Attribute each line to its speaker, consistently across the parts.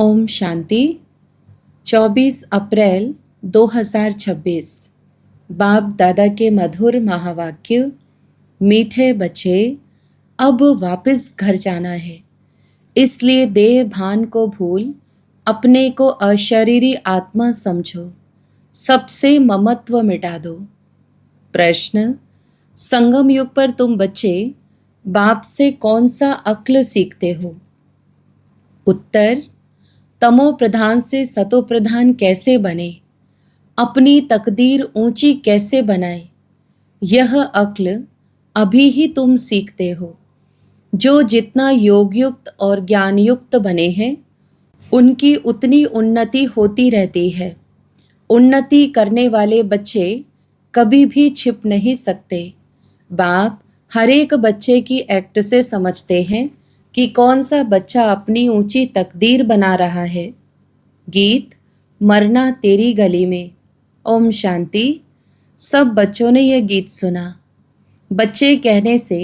Speaker 1: ओम शांति। 24 अप्रैल 2026। बाप दादा के मधुर महावाक्य। मीठे बच्चे, अब वापस घर जाना है, इसलिए देह भान को भूल अपने को अशरीरी आत्मा समझो, सबसे ममत्व मिटा दो। प्रश्न: संगम युग पर तुम बच्चे बाप से कौन सा अक्ल सीखते हो? उत्तर: तमो प्रधान से सतो प्रधान कैसे बने, अपनी तकदीर ऊंची कैसे बनाए, यह अक्ल अभी ही तुम सीखते हो। जो जितना योग युक्त और ज्ञान युक्त बने हैं, उनकी उतनी उन्नति होती रहती है। उन्नति करने वाले बच्चे कभी भी छिप नहीं सकते। बाप हर एक बच्चे की एक्ट से समझते हैं कि कौन सा बच्चा अपनी ऊंची तकदीर बना रहा है। गीत: मरना तेरी गली में। ओम शांति। सब बच्चों ने यह गीत सुना। बच्चे कहने से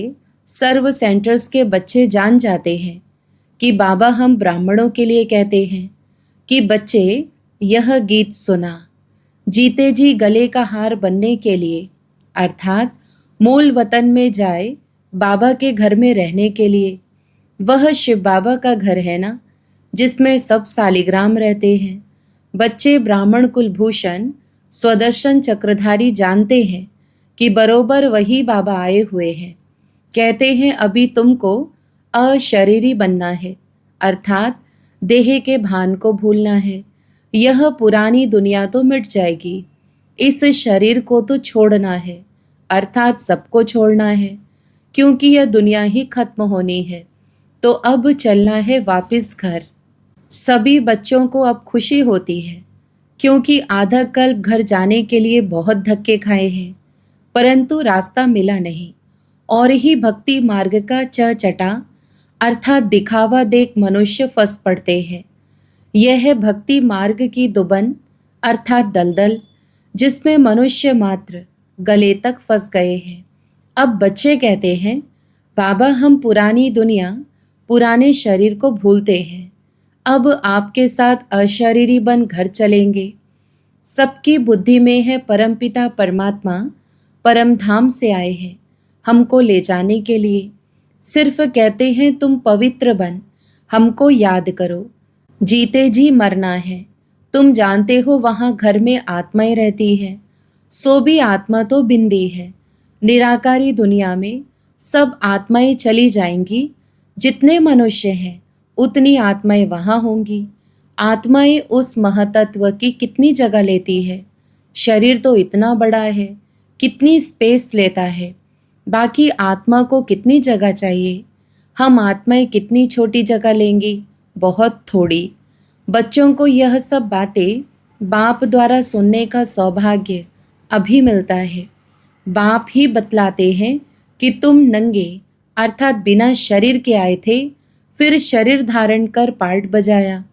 Speaker 1: सर्व सेंटर्स के बच्चे जान जाते हैं कि बाबा हम ब्राह्मणों के लिए कहते हैं कि बच्चे यह गीत सुना, जीते जी गले का हार बनने के लिए, अर्थात मूल वतन में जाए, बाबा के घर में रहने के लिए। वह शिव बाबा का घर है ना, जिसमें सब सालिग्राम रहते हैं। बच्चे ब्राह्मण कुलभूषण स्वदर्शन चक्रधारी जानते हैं कि बरोबर वही बाबा आए हुए हैं। कहते हैं अभी तुमको अशरीरी बनना है, अर्थात देह के भान को भूलना है। यह पुरानी दुनिया तो मिट जाएगी, इस शरीर को तो छोड़ना है, अर्थात सबको छोड़ना है, क्योंकि यह दुनिया ही खत्म होनी है। तो अब चलना है वापस घर। सभी बच्चों को अब खुशी होती है, क्योंकि आधा कल्प घर जाने के लिए बहुत धक्के खाए हैं, परंतु रास्ता मिला नहीं। और ही भक्ति मार्ग का चटा, अर्थात दिखावा देख मनुष्य फंस पड़ते हैं। यह है भक्ति मार्ग की दुबन, अर्थात दलदल, जिसमें मनुष्य मात्र गले तक फंस गए हैं। अब बच्चे कहते हैं बाबा हम पुरानी दुनिया, पुराने शरीर को भूलते हैं, अब आपके साथ अशरीरी बन घर चलेंगे। सबकी बुद्धि में है परमपिता परमात्मा परम धाम से आए हैं हमको ले जाने के लिए। सिर्फ कहते हैं तुम पवित्र बन, हमको याद करो, जीते जी मरना है। तुम जानते हो वहाँ घर में आत्माएं रहती है, सो भी आत्मा तो बिंदी है। निराकारी दुनिया में सब आत्माएं चली जाएंगी, जितने मनुष्य हैं उतनी आत्माएं वहाँ होंगी। आत्माएं उस महतत्व की कितनी जगह लेती है। शरीर तो इतना बड़ा है, कितनी स्पेस लेता है, बाकी आत्मा को कितनी जगह चाहिए। हम आत्माएं कितनी छोटी जगह लेंगी, बहुत थोड़ी। बच्चों को यह सब बातें बाप द्वारा सुनने का सौभाग्य अभी मिलता है। बाप ही बतलाते हैं कि तुम नंगे, अर्थात बिना शरीर के आए थे, फिर शरीर धारण कर पार्ट बजाया,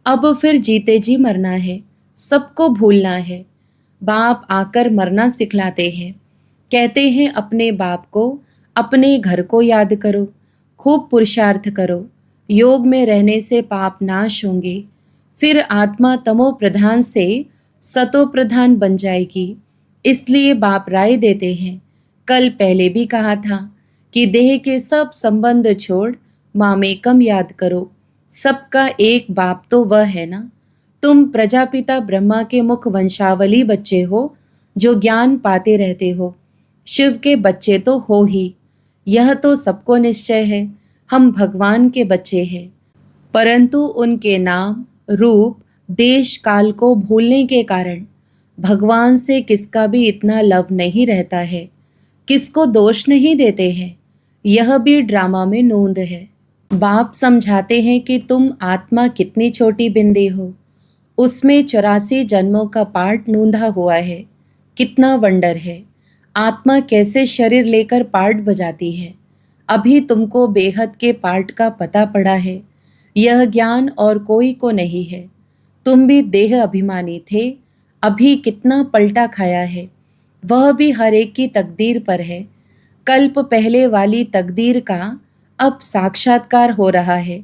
Speaker 1: अब फिर जीते जी मरना है, सबको भूलना है। बाप आकर मरना सिखलाते हैं, कहते हैं अपने बाप को, अपने घर को याद करो, खूब पुरुषार्थ करो, योग में रहने से पाप नाश होंगे। फिर आत्मा तमो प्रधान से सतो प्रधान बन जाएगी। इसलिए बाप राय देते हैं, कल पहले भी कहा था कि देह के सब संबंध छोड़ मामेकम याद करो। सबका एक बाप तो वह है ना। तुम प्रजापिता ब्रह्मा के मुख वंशावली बच्चे हो, जो ज्ञान पाते रहते हो। शिव के बच्चे तो हो ही, यह तो सबको निश्चय है। हम भगवान के बच्चे हैं, परंतु उनके नाम, रूप, देश काल को भूलने के कारण भगवान से किसका भी इतना लव नहीं रहता है, किसको दोष नहीं देते हैं। यह भी ड्रामा में नोंद है। बाप समझाते हैं कि तुम आत्मा कितनी छोटी बिंदी हो, उसमें 84 जन्मों का पार्ट नोंधा हुआ है। कितना वंडर है, आत्मा कैसे शरीर लेकर पार्ट बजाती है। अभी तुमको बेहद के पार्ट का पता पड़ा है। यह ज्ञान और कोई को नहीं है। तुम भी देह अभिमानी थे, अभी कितना पलटा खाया है, वह भी हर एक की तकदीर पर है। कल्प पहले वाली तकदीर का अब साक्षात्कार हो रहा है।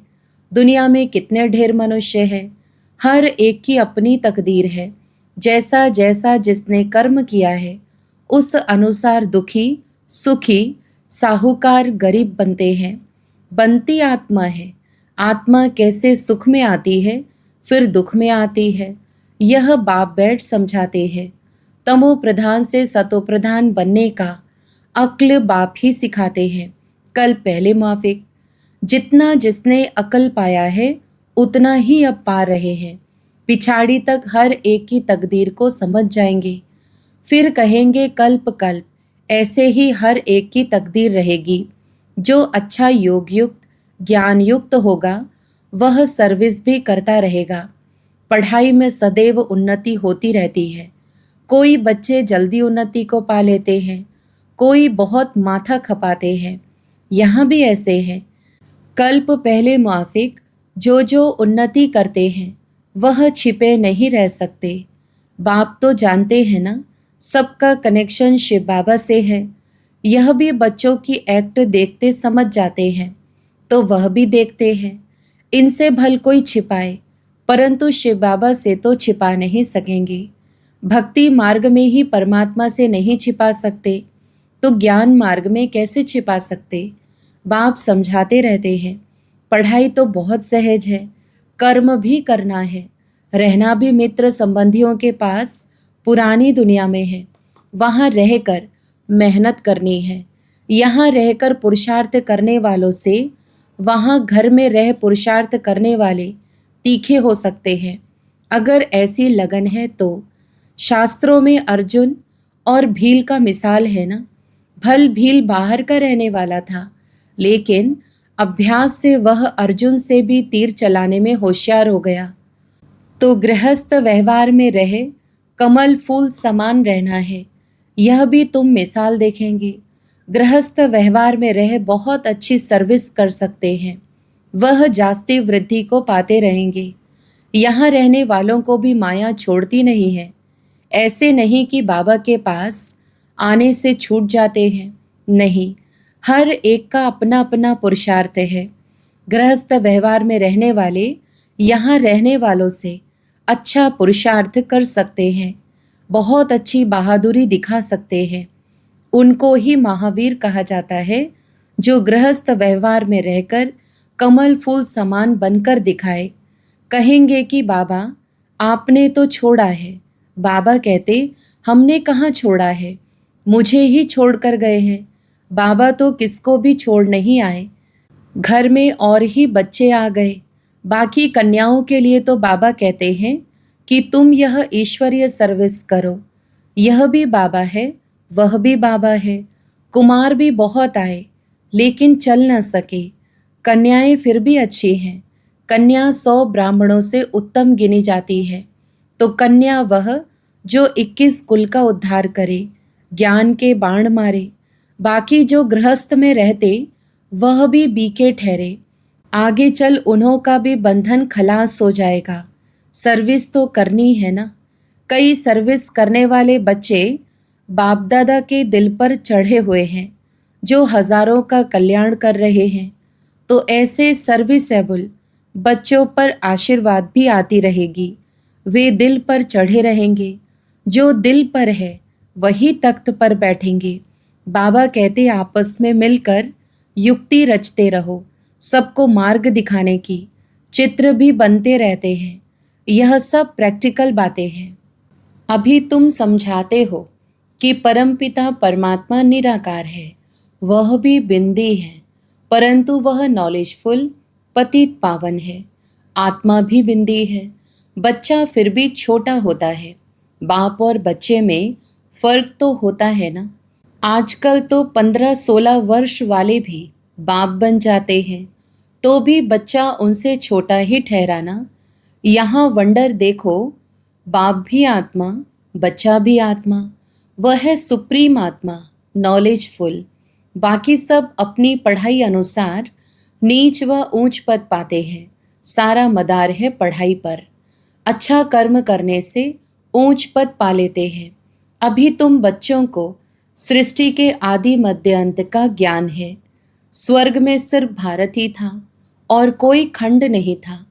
Speaker 1: दुनिया में कितने ढेर मनुष्य हैं, हर एक की अपनी तकदीर है। जैसा जैसा जिसने कर्म किया है उस अनुसार दुखी सुखी साहूकार गरीब बनते हैं। बनती आत्मा है। आत्मा कैसे सुख में आती है फिर दुख में आती है, यह बाप बैठ समझाते हैं। तमो प्रधान से सतो प्रधान बनने का अक्ल बाप ही सिखाते हैं। कल पहले माफिक जितना जिसने अकल पाया है उतना ही अब पा रहे हैं। पिछाड़ी तक हर एक की तकदीर को समझ जाएंगे, फिर कहेंगे कल्प कल्प। ऐसे ही हर एक की तकदीर रहेगी। जो अच्छा योग युक्त ज्ञान युक्त होगा वह सर्विस भी करता रहेगा। पढ़ाई में सदैव उन्नति होती रहती है। कोई बच्चे जल्दी उन्नति को पा लेते हैं, कोई बहुत माथा खपाते हैं। यहाँ भी ऐसे हैं। कल्प पहले मुआफिक जो उन्नति करते हैं वह छिपे नहीं रह सकते। बाप तो जानते हैं ना, सबका कनेक्शन शिव बाबा से है। यह भी बच्चों की एक्ट देखते समझ जाते हैं, तो वह भी देखते हैं। इनसे भल कोई छिपाए, परंतु शिव बाबा से तो छिपा नहीं सकेंगे। भक्ति मार्ग में ही परमात्मा से नहीं छिपा सकते, तो ज्ञान मार्ग में कैसे छिपा सकते। बाप समझाते रहते हैं। पढ़ाई तो बहुत सहज है, कर्म भी करना है, रहना भी मित्र संबंधियों के पास पुरानी दुनिया में है। वहाँ रहकर मेहनत करनी है। यहाँ रहकर पुरुषार्थ करने वालों से वहाँ घर में रह पुरुषार्थ करने वाले तीखे हो सकते हैं। अगर ऐसी लगन है तो शास्त्रों में अर्जुन और भील का मिसाल है ना। भल भील बाहर का रहने वाला था, लेकिन अभ्यास से वह अर्जुन से भी तीर चलाने में होशियार हो गया। तो गृहस्थ व्यवहार में रहे कमल फूल समान रहना है, यह भी तुम मिसाल देखेंगे। गृहस्थ व्यवहार में रह बहुत अच्छी सर्विस कर सकते हैं, वह जास्ती वृद्धि को पाते रहेंगे। यहाँ रहने वालों को भी माया छोड़ती नहीं है। ऐसे नहीं कि बाबा के पास आने से छूट जाते हैं, नहीं, हर एक का अपना अपना पुरुषार्थ है। गृहस्थ व्यवहार में रहने वाले यहाँ रहने वालों से अच्छा पुरुषार्थ कर सकते हैं, बहुत अच्छी बहादुरी दिखा सकते हैं। उनको ही महावीर कहा जाता है, जो गृहस्थ व्यवहार में रहकर कमल फूल समान बनकर दिखाए। कहेंगे कि बाबा आपने तो छोड़ा है। बाबा कहते हमने कहाँ छोड़ा है, मुझे ही छोड़ कर गए हैं। बाबा तो किसको भी छोड़ नहीं आए। घर में और ही बच्चे आ गए। बाकी कन्याओं के लिए तो बाबा कहते हैं कि तुम यह ईश्वरीय सर्विस करो। यह भी बाबा है, वह भी बाबा है। कुमार भी बहुत आए, लेकिन चल न सके। कन्याएं फिर भी अच्छी हैं। कन्या 100 ब्राह्मणों से उत्तम गिनी जाती है। तो कन्या वह जो 21 कुल का उद्धार करे, ज्ञान के बाण मारे। बाकी जो गृहस्थ में रहते वह भी बीके ठहरे। आगे चल उन्हों का भी बंधन खलास हो जाएगा। सर्विस तो करनी है ना। कई सर्विस करने वाले बच्चे बाप दादा के दिल पर चढ़े हुए हैं, जो हजारों का कल्याण कर रहे हैं। तो ऐसे सर्विसेबल बच्चों पर आशीर्वाद भी आती रहेगी। वे दिल पर चढ़े रहेंगे। जो दिल पर है वही तख्त पर बैठेंगे। बाबा कहते आपस में मिलकर युक्ति रचते रहो, सबको मार्ग दिखाने की। चित्र भी बनते रहते हैं। यह सब प्रैक्टिकल बातें हैं। अभी तुम समझाते हो कि परमपिता परमात्मा निराकार है, वह भी बिंदी है, परंतु वह नॉलेजफुल पतित पावन है। आत्मा भी बिंदी है। बच्चा फिर भी छोटा होता है। बाप और बच्चे में फर्क तो होता है ना। आजकल तो 15-16 वर्ष वाले भी बाप बन जाते हैं, तो भी बच्चा उनसे छोटा ही ठहराना। यहाँ वंडर देखो, बाप भी आत्मा, बच्चा भी आत्मा। वह है सुप्रीम आत्मा, नॉलेजफुल। बाकी सब अपनी पढ़ाई अनुसार नीच व ऊंच पद पाते हैं। सारा मदार है पढ़ाई पर। अच्छा कर्म करने से ऊंच पद पा लेते हैं। अभी तुम बच्चों को सृष्टि के आदि मध्य अंत का ज्ञान है। स्वर्ग में सिर्फ भारत ही था और कोई खंड नहीं था,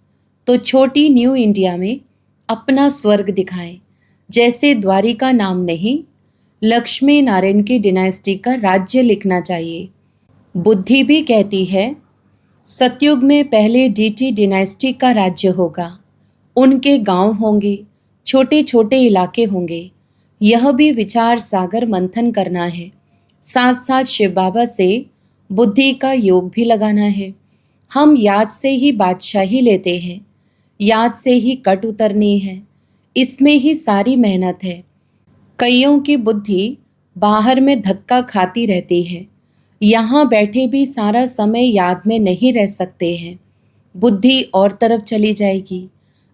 Speaker 1: तो छोटी न्यू इंडिया में अपना स्वर्ग दिखाएं। जैसे द्वारिका नाम नहीं, लक्ष्मी नारायण की डिनाइस्टी का राज्य लिखना चाहिए। बुद्धि भी कहती है सतयुग में पहले डीटी डिनाइस्टी का राज्य होगा, उनके गांव होंगे, छोटे छोटे इलाके होंगे। यह भी विचार सागर मंथन करना है। साथ साथ शिव बाबा से बुद्धि का योग भी लगाना है। हम याद से ही बादशाही लेते हैं, याद से ही कट उतरनी है, इसमें ही सारी मेहनत है। कईयों की बुद्धि बाहर में धक्का खाती रहती है, यहाँ बैठे भी सारा समय याद में नहीं रह सकते हैं, बुद्धि और तरफ चली जाएगी।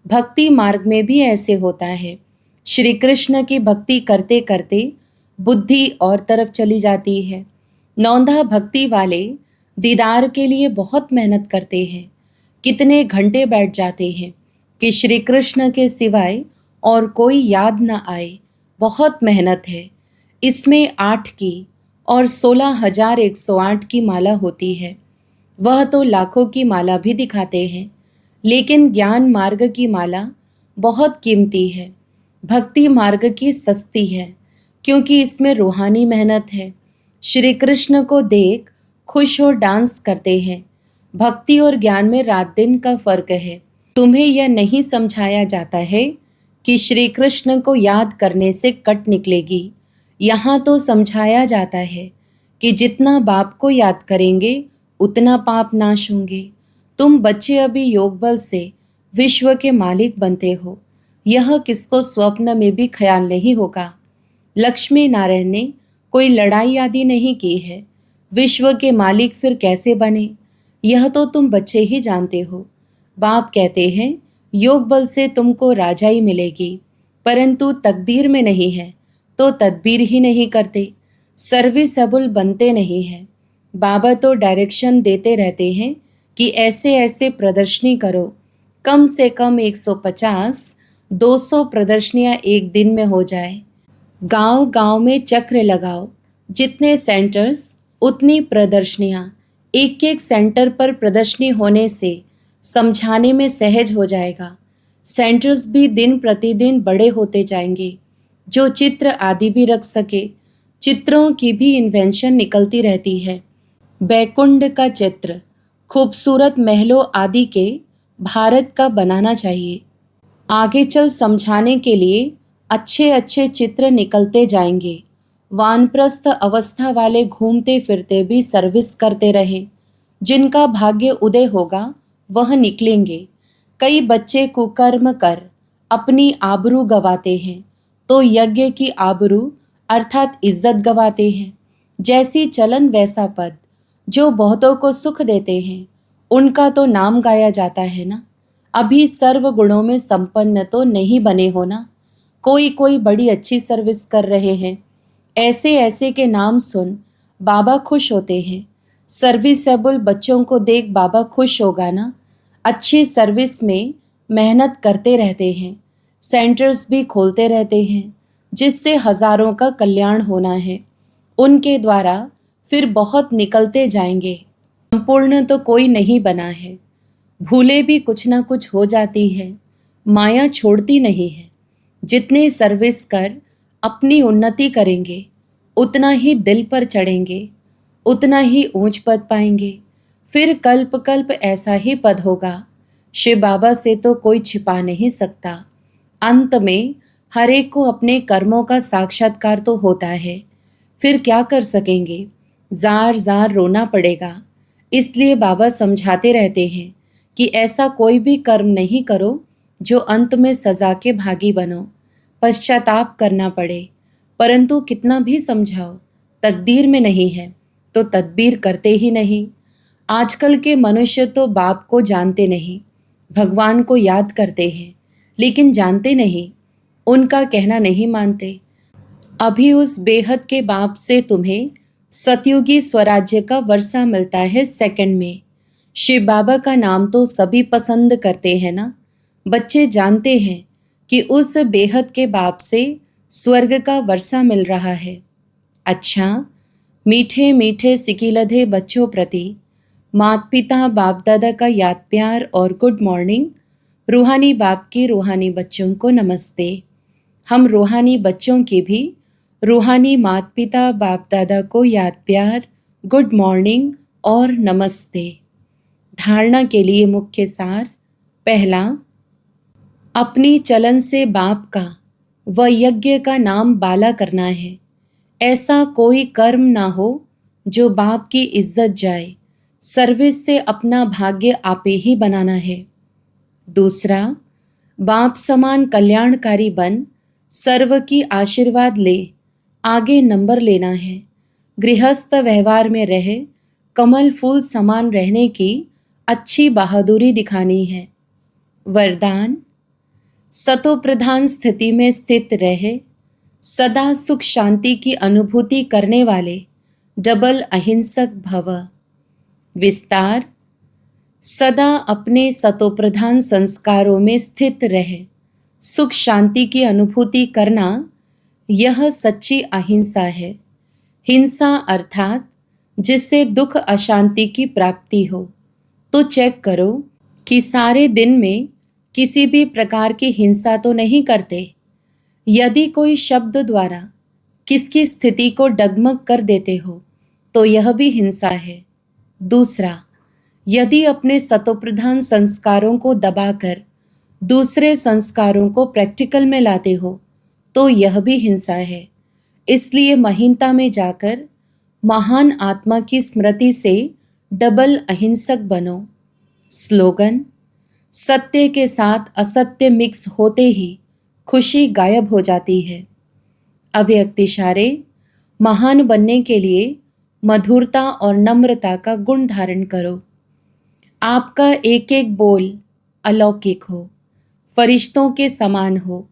Speaker 1: भक्ति मार्ग में भी ऐसे होता है, श्री कृष्ण की भक्ति करते करते बुद्धि और तरफ चली जाती है। नौंधा भक्ति वाले दीदार के लिए बहुत मेहनत करते हैं, कितने घंटे बैठ जाते हैं कि श्री कृष्ण के सिवाय और कोई याद न आए। बहुत मेहनत है। इसमें 8 की और 16,108 की माला होती है। वह तो लाखों की माला भी दिखाते हैं, लेकिन ज्ञान मार्ग की माला बहुत कीमती है। भक्ति मार्ग की सस्ती है, क्योंकि इसमें रूहानी मेहनत है। श्री कृष्ण को देख खुश हो डांस करते हैं। भक्ति और ज्ञान में रात दिन का फर्क है। तुम्हें यह नहीं समझाया जाता है कि श्री कृष्ण को याद करने से कट निकलेगी। यहाँ तो समझाया जाता है कि जितना बाप को याद करेंगे उतना पाप नाश होंगे। तुम बच्चे अभी योग बल से विश्व के मालिक बनते हो, यह किसको स्वप्न में भी ख्याल नहीं होगा। लक्ष्मी नारायण ने कोई लड़ाई आदि नहीं की है, विश्व के मालिक फिर कैसे बने, यह तो तुम बच्चे ही जानते हो। बाप कहते हैं योग बल से तुमको राजाई मिलेगी, परंतु तकदीर में नहीं है तो तदबीर ही नहीं करते, सर्विसेबल बनते नहीं हैं। बाबा तो डायरेक्शन देते रहते हैं कि ऐसे ऐसे प्रदर्शनी करो, कम से कम 150-200 प्रदर्शनियां एक दिन में हो जाए। गांव गांव में चक्र लगाओ, जितने सेंटर्स उतनी प्रदर्शनियां। एक एक सेंटर पर प्रदर्शनी होने से समझाने में सहज हो जाएगा। सेंटर्स भी दिन प्रतिदिन बड़े होते जाएंगे, जो चित्र आदि भी रख सके। चित्रों की भी इन्वेंशन निकलती रहती है। बैकुंठ का चित्र, खूबसूरत महलों आदि के भारत का बनाना चाहिए। आगे चल समझाने के लिए अच्छे अच्छे चित्र निकलते जाएंगे। वानप्रस्थ अवस्था वाले घूमते फिरते भी सर्विस करते रहे। जिनका भाग्य उदय होगा वह निकलेंगे। कई बच्चे कुकर्म कर अपनी आबरू गवाते हैं, तो यज्ञ की आबरू अर्थात इज्जत गवाते हैं। जैसी चलन वैसा पद, जो बहुतों को सुख देते हैं उनका तो नाम गाया जाता है ना। अभी सर्व गुणों में संपन्न तो नहीं बने हो ना। कोई कोई बड़ी अच्छी सर्विस कर रहे हैं, ऐसे ऐसे के नाम सुन बाबा खुश होते हैं। सर्विसेबल बच्चों को देख बाबा खुश होगा ना। अच्छी सर्विस में मेहनत करते रहते हैं, सेंटर्स भी खोलते रहते हैं, जिससे हजारों का कल्याण होना है। उनके द्वारा फिर बहुत निकलते जाएंगे। संपूर्ण तो कोई नहीं बना है, भूले भी कुछ ना कुछ हो जाती है। माया छोड़ती नहीं है। जितने सर्विस कर अपनी उन्नति करेंगे, उतना ही दिल पर चढ़ेंगे, उतना ही ऊंच पद पाएंगे। फिर कल्प कल्प ऐसा ही पद होगा। शिव बाबा से तो कोई छिपा नहीं सकता। अंत में हर एक को अपने कर्मों का साक्षात्कार तो होता है। फिर क्या कर सकेंगे, जार जार रोना पड़ेगा। इसलिए बाबा समझाते रहते हैं कि ऐसा कोई भी कर्म नहीं करो जो अंत में सजा के भागी बनो, पश्चाताप करना पड़े। परंतु कितना भी समझाओ, तकदीर में नहीं है तो तदबीर करते ही नहीं। आजकल के मनुष्य तो बाप को जानते नहीं, भगवान को याद करते हैं लेकिन जानते नहीं, उनका कहना नहीं मानते। अभी उस बेहद के बाप से तुम्हें सतयुगी स्वराज्य का वर्षा मिलता है सेकंड में। शिव बाबा का नाम तो सभी पसंद करते हैं ना। बच्चे जानते हैं कि उस बेहद के बाप से स्वर्ग का वर्षा मिल रहा है। अच्छा, मीठे मीठे सिकिलधे बच्चों प्रति माता पिता बाप दादा का याद प्यार और गुड मॉर्निंग। रूहानी बाप के रूहानी बच्चों को नमस्ते। हम रूहानी बच्चों के भी रूहानी माता पिता बाप दादा को याद प्यार, गुड मॉर्निंग और नमस्ते। धारणा के लिए मुख्य सार। पहला, अपनी चलन से बाप का व यज्ञ का नाम बाला करना है। ऐसा कोई कर्म ना हो जो बाप की इज्जत जाए। सर्विस से अपना भाग्य आपे ही बनाना है। दूसरा, बाप समान कल्याणकारी बन सर्व की आशीर्वाद ले आगे नंबर लेना है। गृहस्थ व्यवहार में रहे कमल फूल समान रहने की अच्छी बहादुरी दिखानी है। वरदान, सतो प्रधान स्थिति में स्थित रहे सदा सुख शांति की अनुभूति करने वाले डबल अहिंसक भव। विस्तार, सदा अपने सतोप्रधान संस्कारों में स्थित रहे सुख शांति की अनुभूति करना, यह सच्ची अहिंसा है। हिंसा अर्थात जिससे दुख अशांति की प्राप्ति हो। तो चेक करो कि सारे दिन में किसी भी प्रकार की हिंसा तो नहीं करते। यदि कोई शब्द द्वारा किसकी स्थिति को डगमग कर देते हो तो यह भी हिंसा है। दूसरा, यदि अपने सतोप्रधान संस्कारों को दबाकर दूसरे संस्कारों को प्रैक्टिकल में लाते हो तो यह भी हिंसा है। इसलिए महीनता में जाकर महान आत्मा की स्मृति से डबल अहिंसक बनो। स्लोगन, सत्य के साथ असत्य मिक्स होते ही खुशी गायब हो जाती है। अव्यक्त इशारे, महान बनने के लिए मधुरता और नम्रता का गुण धारण करो। आपका एक एक बोल अलौकिक हो, फरिश्तों के समान हो,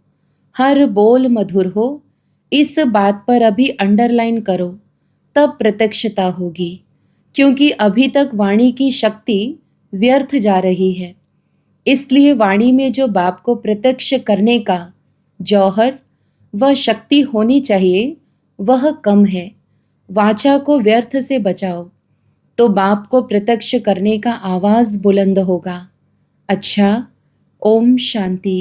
Speaker 1: हर बोल मधुर हो। इस बात पर अभी अंडरलाइन करो, तब प्रत्यक्षता होगी। क्योंकि अभी तक वाणी की शक्ति व्यर्थ जा रही है। इसलिए वाणी में जो बाप को प्रत्यक्ष करने का जौहर व शक्ति होनी चाहिए वह कम है। वाचा को व्यर्थ से बचाओ तो बाप को प्रत्यक्ष करने का आवाज बुलंद होगा। अच्छा, ओम शांति।